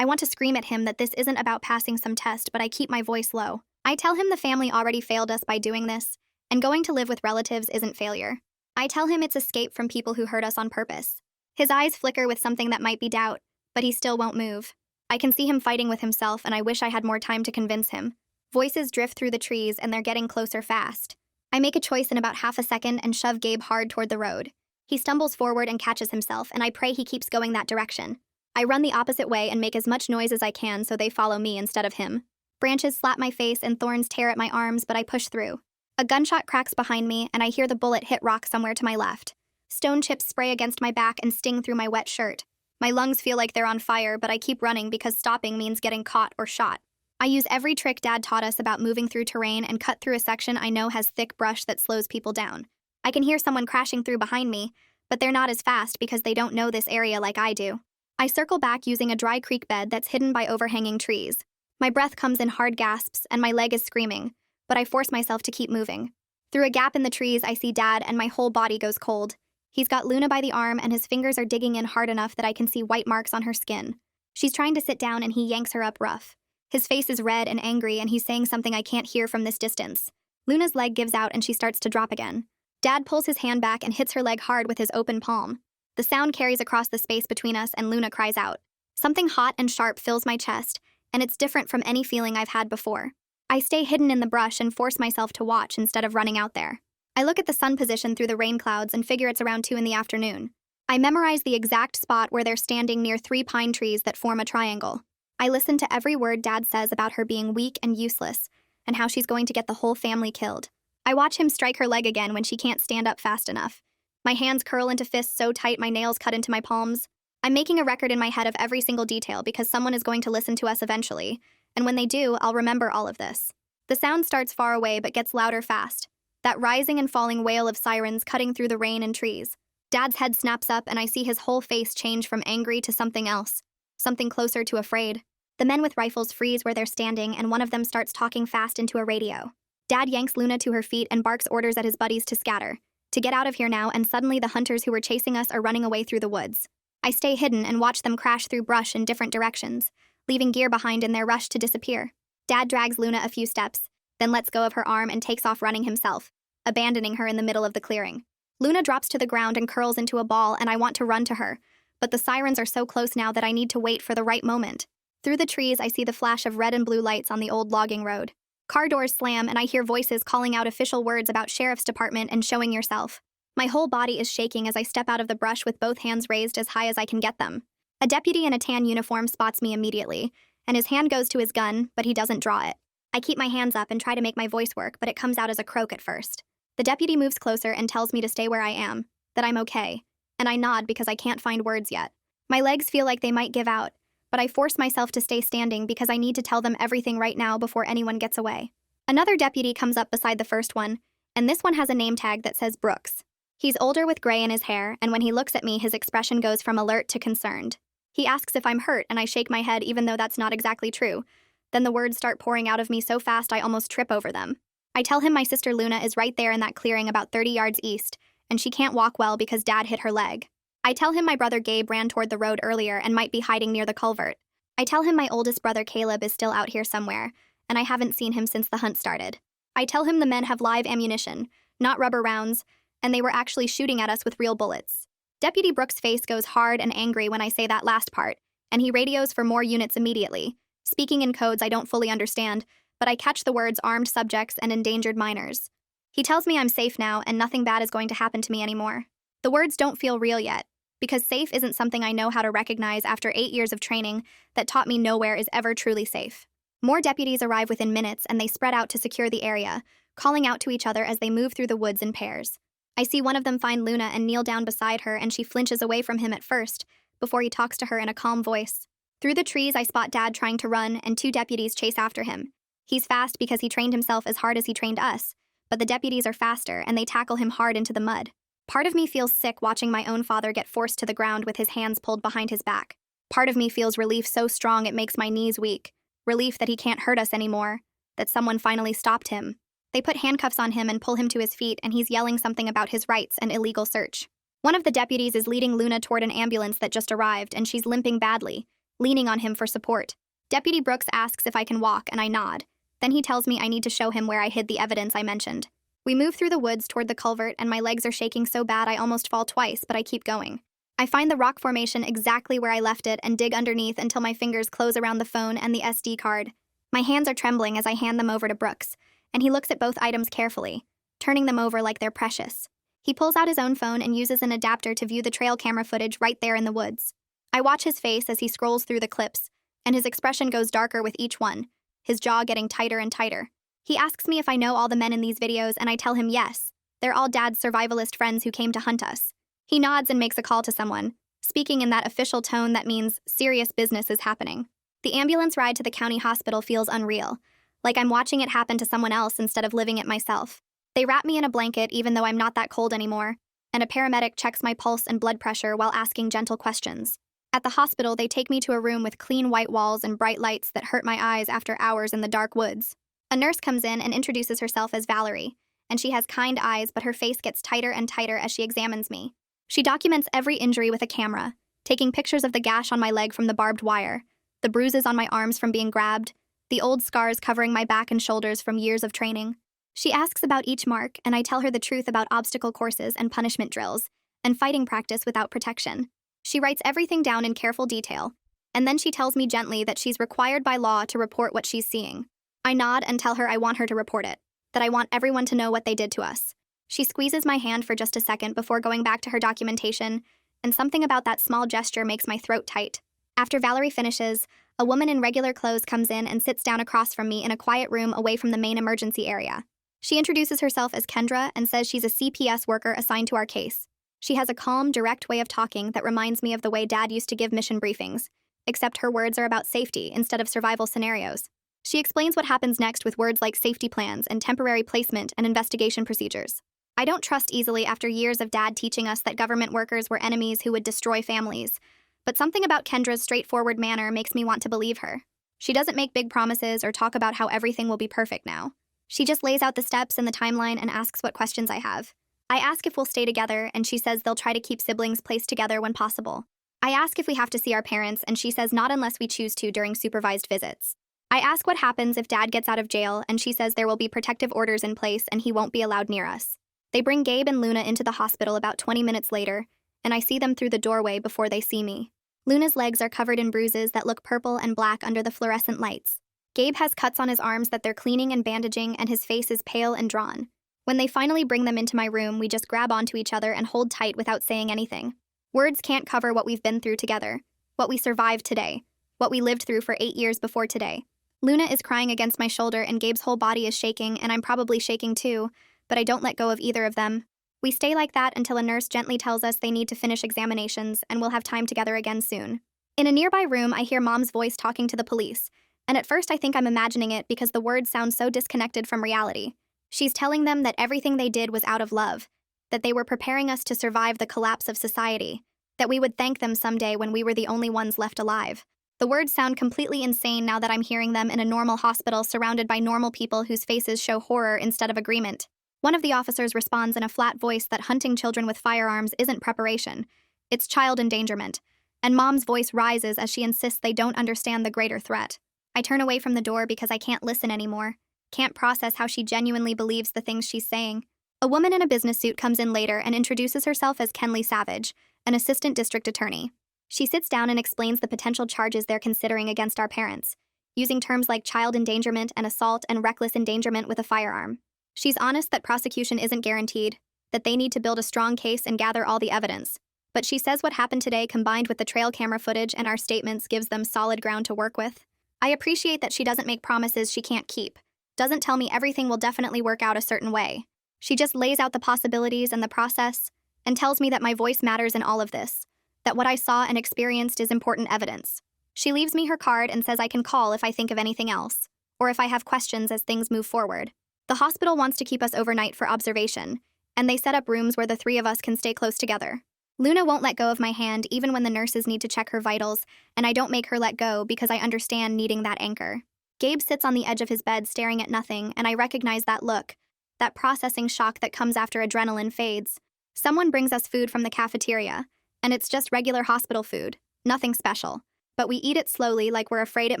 I want to scream at him that this isn't about passing some test, but I keep my voice low. I tell him the family already failed us by doing this, and going to live with relatives isn't failure. I tell him it's escape from people who hurt us on purpose. His eyes flicker with something that might be doubt, but he still won't move. I can see him fighting with himself, and I wish I had more time to convince him. Voices drift through the trees, and they're getting closer fast. I make a choice in about half a second and shove Gabe hard toward the road. He stumbles forward and catches himself, and I pray he keeps going that direction. I run the opposite way and make as much noise as I can so they follow me instead of him. Branches slap my face and thorns tear at my arms, but I push through. A gunshot cracks behind me, and I hear the bullet hit rock somewhere to my left. Stone chips spray against my back and sting through my wet shirt. My lungs feel like they're on fire, but I keep running because stopping means getting caught or shot. I use every trick Dad taught us about moving through terrain and cut through a section I know has thick brush that slows people down. I can hear someone crashing through behind me, but they're not as fast because they don't know this area like I do. I circle back using a dry creek bed that's hidden by overhanging trees. My breath comes in hard gasps and my leg is screaming, but I force myself to keep moving. Through a gap in the trees, I see Dad and my whole body goes cold. He's got Luna by the arm and his fingers are digging in hard enough that I can see white marks on her skin. She's trying to sit down and he yanks her up rough. His face is red and angry and he's saying something I can't hear from this distance. Luna's leg gives out and she starts to drop again. Dad pulls his hand back and hits her leg hard with his open palm. The sound carries across the space between us and Luna cries out. Something hot and sharp fills my chest, and it's different from any feeling I've had before. I stay hidden in the brush and force myself to watch instead of running out there. I look at the sun position through the rain clouds and figure it's around 2 in the afternoon. I memorize the exact spot where they're standing near 3 pine trees that form a triangle. I listen to every word Dad says about her being weak and useless, and how she's going to get the whole family killed. I watch him strike her leg again when she can't stand up fast enough. My hands curl into fists so tight my nails cut into my palms. I'm making a record in my head of every single detail because someone is going to listen to us eventually, and when they do, I'll remember all of this. The sound starts far away but gets louder fast. That rising and falling wail of sirens cutting through the rain and trees. Dad's head snaps up and I see his whole face change from angry to something else. Something closer to afraid. The men with rifles freeze where they're standing and one of them starts talking fast into a radio. Dad yanks Luna to her feet and barks orders at his buddies to scatter. To get out of here now, and suddenly the hunters who were chasing us are running away through the woods. I stay hidden and watch them crash through brush in different directions, leaving gear behind in their rush to disappear. Dad drags Luna a few steps, then lets go of her arm and takes off running himself, abandoning her in the middle of the clearing. Luna drops to the ground and curls into a ball and I want to run to her, but the sirens are so close now that I need to wait for the right moment. Through the trees, I see the flash of red and blue lights on the old logging road. Car doors slam and I hear voices calling out official words about sheriff's department and showing yourself. My whole body is shaking as I step out of the brush with both hands raised as high as I can get them. A deputy in a tan uniform spots me immediately, and his hand goes to his gun, but he doesn't draw it. I keep my hands up and try to make my voice work, but it comes out as a croak at first. The deputy moves closer and tells me to stay where I am, that I'm okay, and I nod because I can't find words yet. My legs feel like they might give out, but I force myself to stay standing because I need to tell them everything right now before anyone gets away. Another deputy comes up beside the first one, and this one has a name tag that says Brooks. He's older with gray in his hair, and when he looks at me, his expression goes from alert to concerned. He asks if I'm hurt, and I shake my head even though that's not exactly true. Then the words start pouring out of me so fast I almost trip over them. I tell him my sister Luna is right there in that clearing about 30 yards east, and she can't walk well because Dad hit her leg. I tell him my brother Gabe ran toward the road earlier and might be hiding near the culvert. I tell him my oldest brother Caleb is still out here somewhere, and I haven't seen him since the hunt started. I tell him the men have live ammunition, not rubber rounds, and they were actually shooting at us with real bullets. Deputy Brooks' face goes hard and angry when I say that last part, and he radios for more units immediately, speaking in codes I don't fully understand, but I catch the words armed subjects and endangered minors. He tells me I'm safe now and nothing bad is going to happen to me anymore. The words don't feel real yet, because safe isn't something I know how to recognize after 8 years of training that taught me nowhere is ever truly safe. More deputies arrive within minutes and they spread out to secure the area, calling out to each other as they move through the woods in pairs. I see one of them find Luna and kneel down beside her and she flinches away from him at first, before he talks to her in a calm voice. Through the trees, I spot Dad trying to run and 2 deputies chase after him. He's fast because he trained himself as hard as he trained us, but the deputies are faster and they tackle him hard into the mud. Part of me feels sick watching my own father get forced to the ground with his hands pulled behind his back. Part of me feels relief so strong it makes my knees weak. Relief that he can't hurt us anymore, that someone finally stopped him. They put handcuffs on him and pull him to his feet and he's yelling something about his rights and illegal search. One of the deputies is leading Luna toward an ambulance that just arrived and she's limping badly, leaning on him for support. Deputy Brooks asks if I can walk and I nod. Then he tells me I need to show him where I hid the evidence I mentioned. We move through the woods toward the culvert and my legs are shaking so bad I almost fall twice, but I keep going. I find the rock formation exactly where I left it and dig underneath until my fingers close around the phone and the SD card. My hands are trembling as I hand them over to Brooks, and he looks at both items carefully, turning them over like they're precious. He pulls out his own phone and uses an adapter to view the trail camera footage right there in the woods. I watch his face as he scrolls through the clips, and his expression goes darker with each one, his jaw getting tighter and tighter. He asks me if I know all the men in these videos, and I tell him yes. They're all Dad's survivalist friends who came to hunt us. He nods and makes a call to someone, speaking in that official tone that means serious business is happening. The ambulance ride to the county hospital feels unreal, like I'm watching it happen to someone else instead of living it myself. They wrap me in a blanket even though I'm not that cold anymore, and a paramedic checks my pulse and blood pressure while asking gentle questions. At the hospital, they take me to a room with clean white walls and bright lights that hurt my eyes after hours in the dark woods. A nurse comes in and introduces herself as Valerie, and she has kind eyes, but her face gets tighter and tighter as she examines me. She documents every injury with a camera, taking pictures of the gash on my leg from the barbed wire, the bruises on my arms from being grabbed, the old scars covering my back and shoulders from years of training. She asks about each mark, and I tell her the truth about obstacle courses and punishment drills, and fighting practice without protection. She writes everything down in careful detail, and then she tells me gently that she's required by law to report what she's seeing. I nod and tell her I want her to report it, that I want everyone to know what they did to us. She squeezes my hand for just a second before going back to her documentation, and something about that small gesture makes my throat tight. After Valerie finishes, a woman in regular clothes comes in and sits down across from me in a quiet room away from the main emergency area. She introduces herself as Kendra and says she's a CPS worker assigned to our case. She has a calm, direct way of talking that reminds me of the way Dad used to give mission briefings, except her words are about safety instead of survival scenarios. She explains what happens next with words like safety plans and temporary placement and investigation procedures. I don't trust easily after years of Dad teaching us that government workers were enemies who would destroy families, but something about Kendra's straightforward manner makes me want to believe her. She doesn't make big promises or talk about how everything will be perfect now. She just lays out the steps and the timeline and asks what questions I have. I ask if we'll stay together, and she says they'll try to keep siblings placed together when possible. I ask if we have to see our parents, and she says not unless we choose to during supervised visits. I ask what happens if Dad gets out of jail, and she says there will be protective orders in place and he won't be allowed near us. They bring Gabe and Luna into the hospital about 20 minutes later, and I see them through the doorway before they see me. Luna's legs are covered in bruises that look purple and black under the fluorescent lights. Gabe has cuts on his arms that they're cleaning and bandaging, and his face is pale and drawn. When they finally bring them into my room, we just grab onto each other and hold tight without saying anything. Words can't cover what we've been through together, what we survived today, what we lived through for 8 years before today. Luna is crying against my shoulder, and Gabe's whole body is shaking, and I'm probably shaking too, but I don't let go of either of them. We stay like that until a nurse gently tells us they need to finish examinations and we'll have time together again soon. In a nearby room, I hear Mom's voice talking to the police, and at first I think I'm imagining it because the words sound so disconnected from reality. She's telling them that everything they did was out of love, that they were preparing us to survive the collapse of society, that we would thank them someday when we were the only ones left alive. The words sound completely insane now that I'm hearing them in a normal hospital surrounded by normal people whose faces show horror instead of agreement. One of the officers responds in a flat voice that hunting children with firearms isn't preparation, it's child endangerment, and Mom's voice rises as she insists they don't understand the greater threat. I turn away from the door because I can't listen anymore, can't process how she genuinely believes the things she's saying. A woman in a business suit comes in later and introduces herself as Kenley Savage, an assistant district attorney. She sits down and explains the potential charges they're considering against our parents, using terms like child endangerment and assault and reckless endangerment with a firearm. She's honest that prosecution isn't guaranteed, that they need to build a strong case and gather all the evidence. But she says what happened today combined with the trail camera footage and our statements gives them solid ground to work with. I appreciate that she doesn't make promises she can't keep, doesn't tell me everything will definitely work out a certain way. She just lays out the possibilities and the process, and tells me that my voice matters in all of this, that what I saw and experienced is important evidence. She leaves me her card and says I can call if I think of anything else, or if I have questions as things move forward. The hospital wants to keep us overnight for observation, and they set up rooms where the three of us can stay close together. Luna won't let go of my hand even when the nurses need to check her vitals, and I don't make her let go because I understand needing that anchor. Gabe sits on the edge of his bed staring at nothing, and I recognize that look, that processing shock that comes after adrenaline fades. Someone brings us food from the cafeteria, and it's just regular hospital food, nothing special. But we eat it slowly like we're afraid it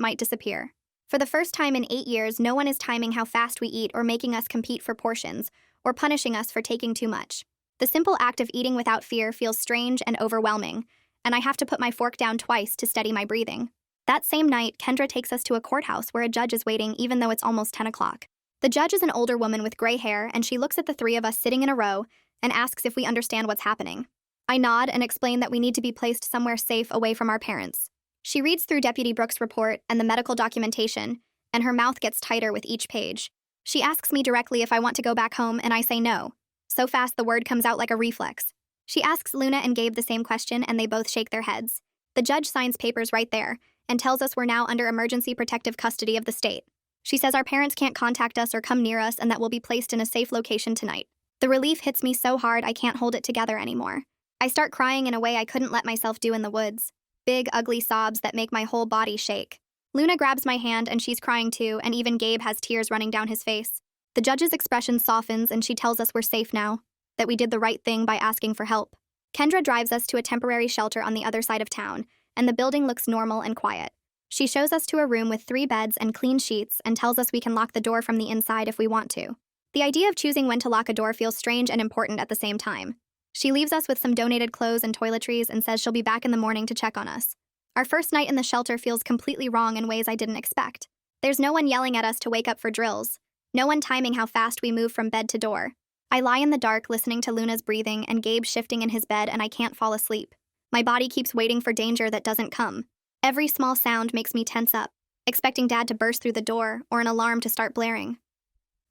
might disappear. For the first time in 8 years, no one is timing how fast we eat or making us compete for portions, or punishing us for taking too much. The simple act of eating without fear feels strange and overwhelming, and I have to put my fork down twice to steady my breathing. That same night, Kendra takes us to a courthouse where a judge is waiting even though it's almost 10 o'clock. The judge is an older woman with gray hair, and she looks at the three of us sitting in a row and asks if we understand what's happening. I nod and explain that we need to be placed somewhere safe away from our parents. She reads through Deputy Brooks' report and the medical documentation, and her mouth gets tighter with each page. She asks me directly if I want to go back home, and I say no. So fast the word comes out like a reflex. She asks Luna and Gabe the same question, and they both shake their heads. The judge signs papers right there and tells us we're now under emergency protective custody of the state. She says our parents can't contact us or come near us and that we'll be placed in a safe location tonight. The relief hits me so hard I can't hold it together anymore. I start crying in a way I couldn't let myself do in the woods. Big, ugly sobs that make my whole body shake. Luna grabs my hand and she's crying too, and even Gabe has tears running down his face. The judge's expression softens and she tells us we're safe now, that we did the right thing by asking for help. Kendra drives us to a temporary shelter on the other side of town, and the building looks normal and quiet. She shows us to a room with 3 beds and clean sheets and tells us we can lock the door from the inside if we want to. The idea of choosing when to lock a door feels strange and important at the same time. She leaves us with some donated clothes and toiletries and says she'll be back in the morning to check on us. Our first night in the shelter feels completely wrong in ways I didn't expect. There's no one yelling at us to wake up for drills. No one timing how fast we move from bed to door. I lie in the dark listening to Luna's breathing and Gabe shifting in his bed, and I can't fall asleep. My body keeps waiting for danger that doesn't come. Every small sound makes me tense up, expecting Dad to burst through the door or an alarm to start blaring.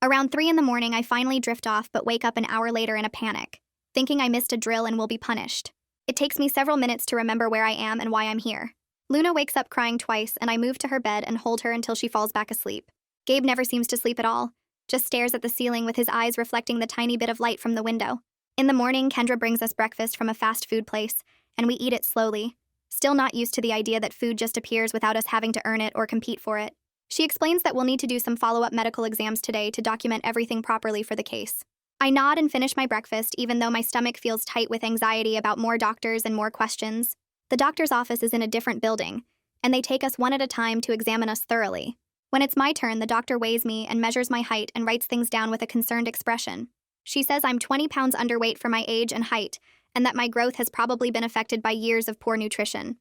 Around 3 in the morning, I finally drift off but wake up an hour later in a panic, thinking I missed a drill and will be punished. It takes me several minutes to remember where I am and why I'm here. Luna wakes up crying twice, and I move to her bed and hold her until she falls back asleep. Gabe never seems to sleep at all, just stares at the ceiling with his eyes reflecting the tiny bit of light from the window. In the morning, Kendra brings us breakfast from a fast food place, and we eat it slowly, still not used to the idea that food just appears without us having to earn it or compete for it. She explains that we'll need to do some follow-up medical exams today to document everything properly for the case. I nod and finish my breakfast, even though my stomach feels tight with anxiety about more doctors and more questions. The doctor's office is in a different building, and they take us one at a time to examine us thoroughly. When it's my turn, the doctor weighs me and measures my height and writes things down with a concerned expression. She says I'm 20 pounds underweight for my age and height, and that my growth has probably been affected by years of poor nutrition.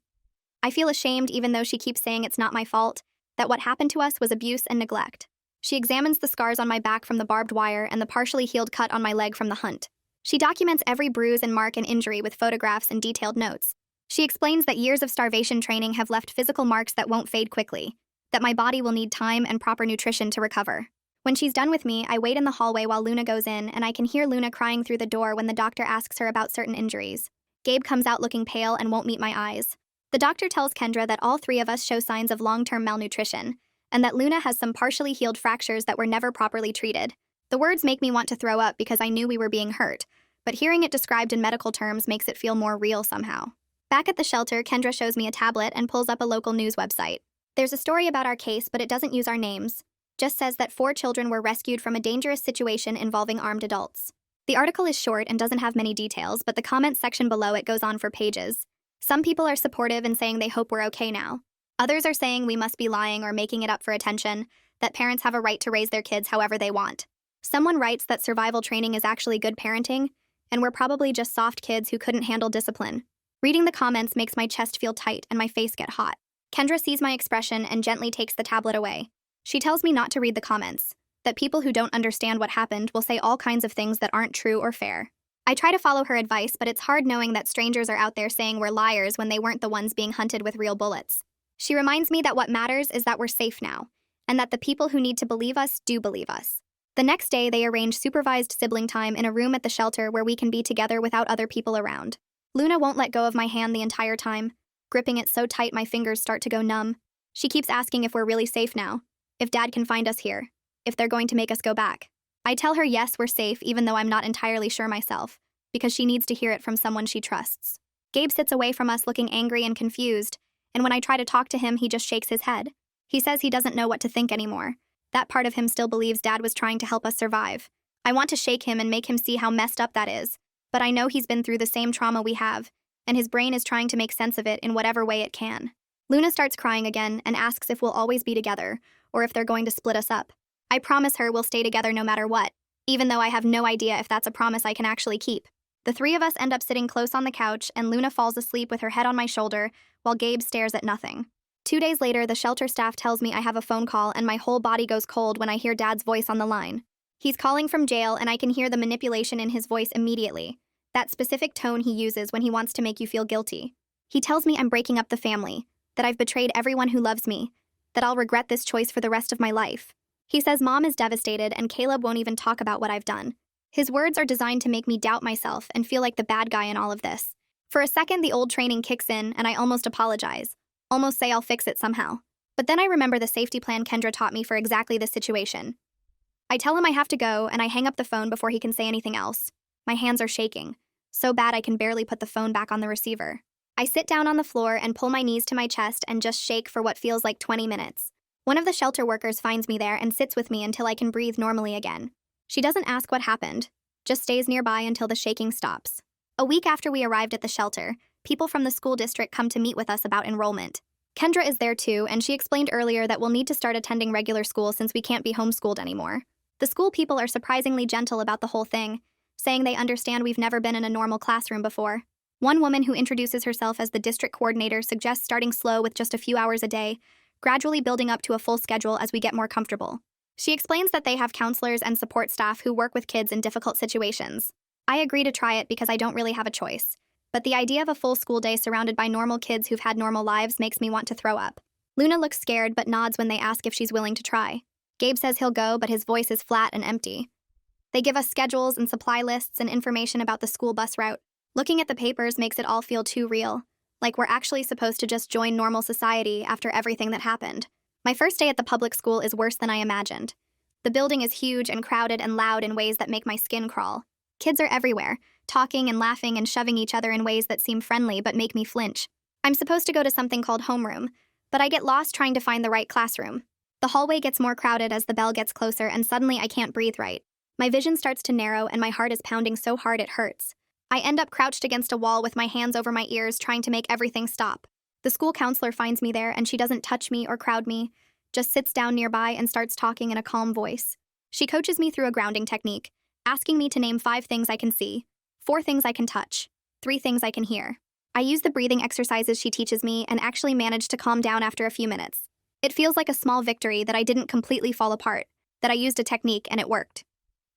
I feel ashamed even though she keeps saying it's not my fault, that what happened to us was abuse and neglect. She examines the scars on my back from the barbed wire and the partially healed cut on my leg from the hunt. She documents every bruise and mark and injury with photographs and detailed notes. She explains that years of starvation training have left physical marks that won't fade quickly, that my body will need time and proper nutrition to recover. When she's done with me, I wait in the hallway while Luna goes in, and I can hear Luna crying through the door when the doctor asks her about certain injuries. Gabe comes out looking pale and won't meet my eyes. The doctor tells Kendra that all 3 of us show signs of long-term malnutrition, and that Luna has some partially healed fractures that were never properly treated. The words make me want to throw up because I knew we were being hurt, but hearing it described in medical terms makes it feel more real somehow. Back at the shelter, Kendra shows me a tablet and pulls up a local news website. There's a story about our case, but it doesn't use our names. Just says that 4 children were rescued from a dangerous situation involving armed adults. The article is short and doesn't have many details, but the comments section below it goes on for pages. Some people are supportive and saying they hope we're okay now. Others are saying we must be lying or making it up for attention, that parents have a right to raise their kids however they want. Someone writes that survival training is actually good parenting, and we're probably just soft kids who couldn't handle discipline. Reading the comments makes my chest feel tight and my face get hot. Kendra sees my expression and gently takes the tablet away. She tells me not to read the comments, that people who don't understand what happened will say all kinds of things that aren't true or fair. I try to follow her advice, but it's hard knowing that strangers are out there saying we're liars when they weren't the ones being hunted with real bullets. She reminds me that what matters is that we're safe now, and that the people who need to believe us do believe us. The next day, they arrange supervised sibling time in a room at the shelter where we can be together without other people around. Luna won't let go of my hand the entire time, gripping it so tight my fingers start to go numb. She keeps asking if we're really safe now, if Dad can find us here, if they're going to make us go back. I tell her yes, we're safe, even though I'm not entirely sure myself, because she needs to hear it from someone she trusts. Gabe sits away from us looking angry and confused, and when I try to talk to him, he just shakes his head. He says he doesn't know what to think anymore. That part of him still believes Dad was trying to help us survive. I want to shake him and make him see how messed up that is, but I know he's been through the same trauma we have, and his brain is trying to make sense of it in whatever way it can. Luna starts crying again and asks if we'll always be together, or if they're going to split us up. I promise her we'll stay together no matter what, even though I have no idea if that's a promise I can actually keep. The 3 of us end up sitting close on the couch, and Luna falls asleep with her head on my shoulder, while Gabe stares at nothing. 2 days later, the shelter staff tells me I have a phone call, and my whole body goes cold when I hear Dad's voice on the line. He's calling from jail, and I can hear the manipulation in his voice immediately. That specific tone he uses when he wants to make you feel guilty. He tells me I'm breaking up the family, that I've betrayed everyone who loves me, that I'll regret this choice for the rest of my life. He says Mom is devastated and Caleb won't even talk about what I've done. His words are designed to make me doubt myself and feel like the bad guy in all of this. For a second, the old training kicks in and I almost apologize, almost say I'll fix it somehow. But then I remember the safety plan Kendra taught me for exactly this situation. I tell him I have to go, and I hang up the phone before he can say anything else. My hands are shaking, so bad I can barely put the phone back on the receiver. I sit down on the floor and pull my knees to my chest and just shake for what feels like 20 minutes. One of the shelter workers finds me there and sits with me until I can breathe normally again. She doesn't ask what happened, just stays nearby until the shaking stops. A week after we arrived at the shelter, people from the school district come to meet with us about enrollment. Kendra is there too, and she explained earlier that we'll need to start attending regular school since we can't be homeschooled anymore. The school people are surprisingly gentle about the whole thing, saying they understand we've never been in a normal classroom before. One woman who introduces herself as the district coordinator suggests starting slow with just a few hours a day, gradually building up to a full schedule as we get more comfortable. She explains that they have counselors and support staff who work with kids in difficult situations. I agree to try it because I don't really have a choice. But the idea of a full school day surrounded by normal kids who've had normal lives makes me want to throw up. Luna looks scared but nods when they ask if she's willing to try. Gabe says he'll go, but his voice is flat and empty. They give us schedules and supply lists and information about the school bus route. Looking at the papers makes it all feel too real, like we're actually supposed to just join normal society after everything that happened. My first day at the public school is worse than I imagined. The building is huge and crowded and loud in ways that make my skin crawl. Kids are everywhere, talking and laughing and shoving each other in ways that seem friendly but make me flinch. I'm supposed to go to something called homeroom, but I get lost trying to find the right classroom. The hallway gets more crowded as the bell gets closer, and suddenly I can't breathe right. My vision starts to narrow and my heart is pounding so hard it hurts. I end up crouched against a wall with my hands over my ears trying to make everything stop. The school counselor finds me there and she doesn't touch me or crowd me, just sits down nearby and starts talking in a calm voice. She coaches me through a grounding technique, asking me to name 5 things I can see, 4 things I can touch, 3 things I can hear. I use the breathing exercises she teaches me and actually manage to calm down after a few minutes. It feels like a small victory that I didn't completely fall apart, that I used a technique and it worked.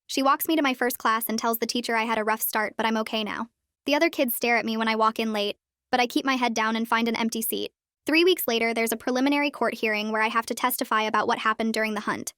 She walks me to my first class and tells the teacher I had a rough start, but I'm okay now. The other kids stare at me when I walk in late, but I keep my head down and find an empty seat. 3 weeks later, there's a preliminary court hearing where I have to testify about what happened during the hunt.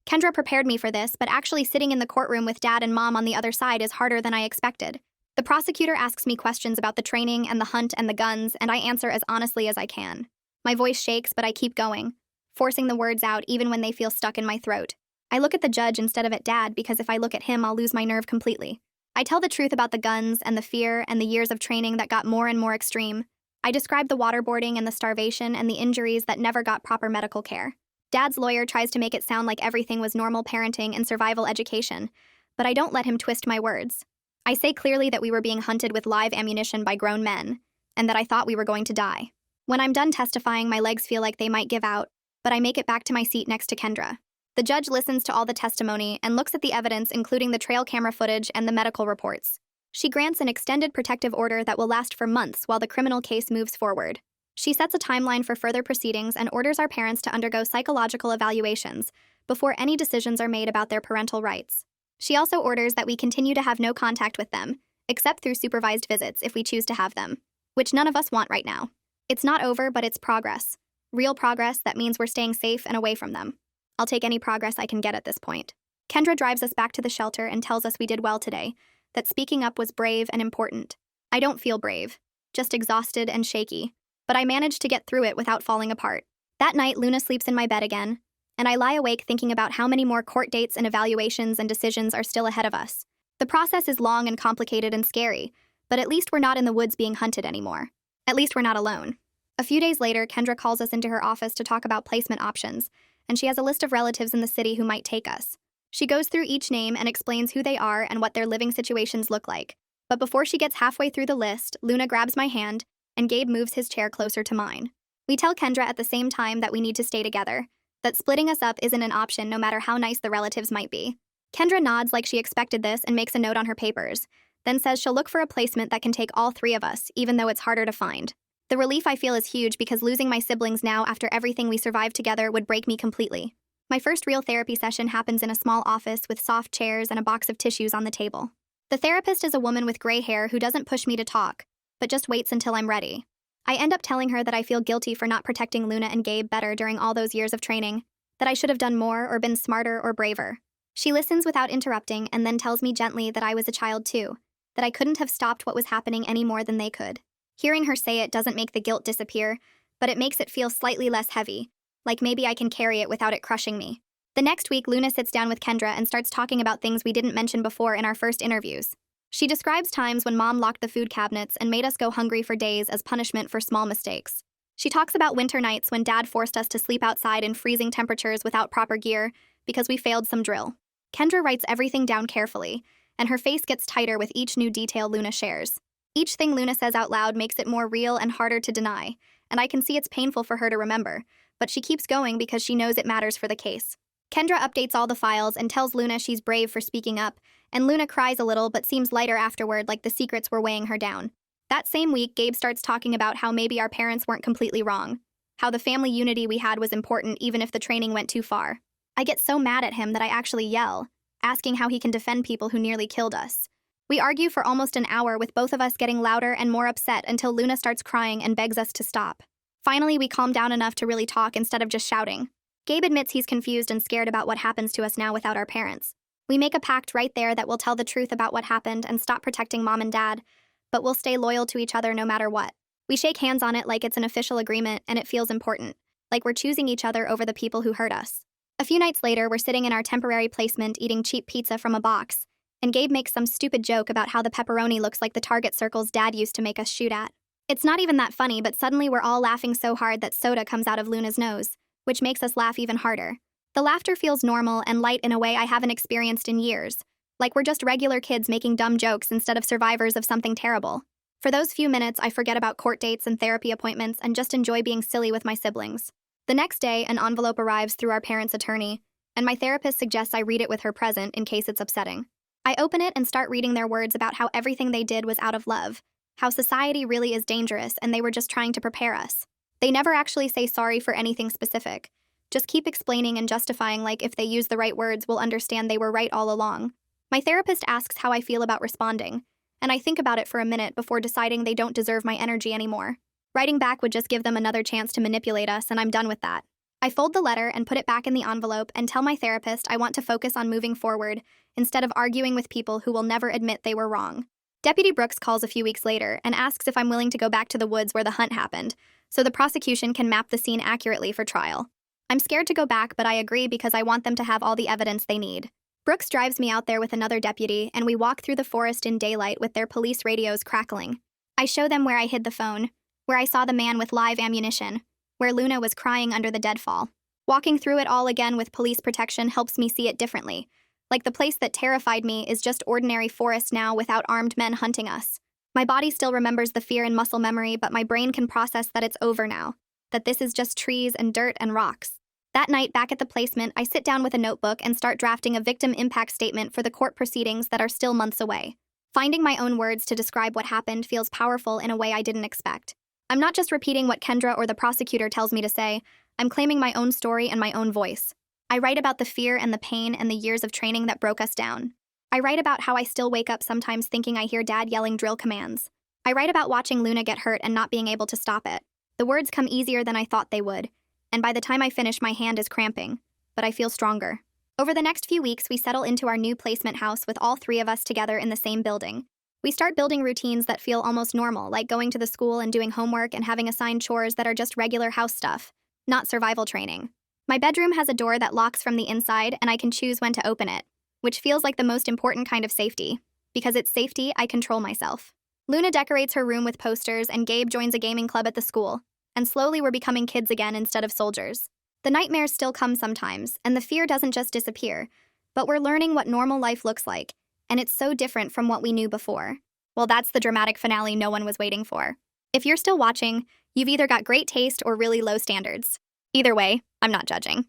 Kendra prepared me for this, but actually sitting in the courtroom with Dad and Mom on the other side is harder than I expected. The prosecutor asks me questions about the training and the hunt and the guns, and I answer as honestly as I can. My voice shakes, but I keep going, forcing the words out even when they feel stuck in my throat. I look at the judge instead of at Dad because if I look at him, I'll lose my nerve completely. I tell the truth about the guns and the fear and the years of training that got more and more extreme. I describe the waterboarding and the starvation and the injuries that never got proper medical care. Dad's lawyer tries to make it sound like everything was normal parenting and survival education, but I don't let him twist my words. I say clearly that we were being hunted with live ammunition by grown men, and that I thought we were going to die. When I'm done testifying, my legs feel like they might give out, but I make it back to my seat next to Kendra. The judge listens to all the testimony and looks at the evidence, including the trail camera footage and the medical reports. She grants an extended protective order that will last for months while the criminal case moves forward. She sets a timeline for further proceedings and orders our parents to undergo psychological evaluations before any decisions are made about their parental rights. She also orders that we continue to have no contact with them, except through supervised visits if we choose to have them, which none of us want right now. It's not over, but it's progress. Real progress that means we're staying safe and away from them. I'll take any progress I can get at this point. Kendra drives us back to the shelter and tells us we did well today, that speaking up was brave and important. I don't feel brave, just exhausted and shaky, but I managed to get through it without falling apart. That night, Luna sleeps in my bed again, and I lie awake thinking about how many more court dates and evaluations and decisions are still ahead of us. The process is long and complicated and scary, but at least we're not in the woods being hunted anymore. At least we're not alone. A few days later, Kendra calls us into her office to talk about placement options, and she has a list of relatives in the city who might take us. She goes through each name and explains who they are and what their living situations look like. But before she gets halfway through the list, Luna grabs my hand, and Gabe moves his chair closer to mine. We tell Kendra at the same time that we need to stay together, that splitting us up isn't an option no matter how nice the relatives might be. Kendra nods like she expected this and makes a note on her papers, then says she'll look for a placement that can take all 3 of us, even though it's harder to find. The relief I feel is huge because losing my siblings now after everything we survived together would break me completely. My first real therapy session happens in a small office with soft chairs and a box of tissues on the table. The therapist is a woman with gray hair who doesn't push me to talk, but just waits until I'm ready. I end up telling her that I feel guilty for not protecting Luna and Gabe better during all those years of training, that I should have done more or been smarter or braver. She listens without interrupting and then tells me gently that I was a child too, that I couldn't have stopped what was happening any more than they could. Hearing her say it doesn't make the guilt disappear, but it makes it feel slightly less heavy, like maybe I can carry it without it crushing me. The next week, Luna sits down with Kendra and starts talking about things we didn't mention before in our first interviews. She describes times when Mom locked the food cabinets and made us go hungry for days as punishment for small mistakes. She talks about winter nights when Dad forced us to sleep outside in freezing temperatures without proper gear because we failed some drill. Kendra writes everything down carefully, and her face gets tighter with each new detail Luna shares. Each thing Luna says out loud makes it more real and harder to deny, and I can see it's painful for her to remember, but she keeps going because she knows it matters for the case. Kendra updates all the files and tells Luna she's brave for speaking up, and Luna cries a little but seems lighter afterward, like the secrets were weighing her down. That same week, Gabe starts talking about how maybe our parents weren't completely wrong, how the family unity we had was important even if the training went too far. I get so mad at him that I actually yell, asking how he can defend people who nearly killed us. We argue for almost an hour, with both of us getting louder and more upset until Luna starts crying and begs us to stop. Finally, we calm down enough to really talk instead of just shouting. Gabe admits he's confused and scared about what happens to us now without our parents. We make a pact right there that we'll tell the truth about what happened and stop protecting Mom and Dad, but we'll stay loyal to each other no matter what. We shake hands on it like it's an official agreement, and it feels important, like we're choosing each other over the people who hurt us. A few nights later, we're sitting in our temporary placement eating cheap pizza from a box, and Gabe makes some stupid joke about how the pepperoni looks like the target circles Dad used to make us shoot at. It's not even that funny, but suddenly we're all laughing so hard that soda comes out of Luna's nose, which makes us laugh even harder. The laughter feels normal and light in a way I haven't experienced in years, like we're just regular kids making dumb jokes instead of survivors of something terrible. For those few minutes, I forget about court dates and therapy appointments and just enjoy being silly with my siblings. The next day, an envelope arrives through our parents' attorney, and my therapist suggests I read it with her present in case it's upsetting. I open it and start reading their words about how everything they did was out of love, how society really is dangerous and they were just trying to prepare us. They never actually say sorry for anything specific, just keep explaining and justifying like if they use the right words, we'll understand they were right all along. My therapist asks how I feel about responding, and I think about it for a minute before deciding they don't deserve my energy anymore. Writing back would just give them another chance to manipulate us, and I'm done with that. I fold the letter and put it back in the envelope and tell my therapist I want to focus on moving forward instead of arguing with people who will never admit they were wrong. Deputy Brooks calls a few weeks later and asks if I'm willing to go back to the woods where the hunt happened, so the prosecution can map the scene accurately for trial. I'm scared to go back, but I agree because I want them to have all the evidence they need. Brooks drives me out there with another deputy, and we walk through the forest in daylight with their police radios crackling. I show them where I hid the phone, where I saw the man with live ammunition, where Luna was crying under the deadfall. Walking through it all again with police protection helps me see it differently, like the place that terrified me is just ordinary forest now without armed men hunting us. My body still remembers the fear and muscle memory, but my brain can process that it's over now, that this is just trees and dirt and rocks. That night, back at the placement, I sit down with a notebook and start drafting a victim impact statement for the court proceedings that are still months away. Finding my own words to describe what happened feels powerful in a way I didn't expect. I'm not just repeating what Kendra or the prosecutor tells me to say, I'm claiming my own story and my own voice. I write about the fear and the pain and the years of training that broke us down. I write about how I still wake up sometimes thinking I hear Dad yelling drill commands. I write about watching Luna get hurt and not being able to stop it. The words come easier than I thought they would, and by the time I finish, my hand is cramping, but I feel stronger. Over the next few weeks, we settle into our new placement house with all three of us together in the same building. We start building routines that feel almost normal, like going to the school and doing homework and having assigned chores that are just regular house stuff, not survival training. My bedroom has a door that locks from the inside, and I can choose when to open it, which feels like the most important kind of safety. Because it's safety, I control myself. Luna decorates her room with posters, and Gabe joins a gaming club at the school. And slowly we're becoming kids again instead of soldiers. The nightmares still come sometimes, and the fear doesn't just disappear, but we're learning what normal life looks like, and it's so different from what we knew before. Well, that's the dramatic finale no one was waiting for. If you're still watching, you've either got great taste or really low standards. Either way, I'm not judging.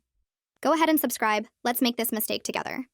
Go ahead and subscribe. Let's make this mistake together.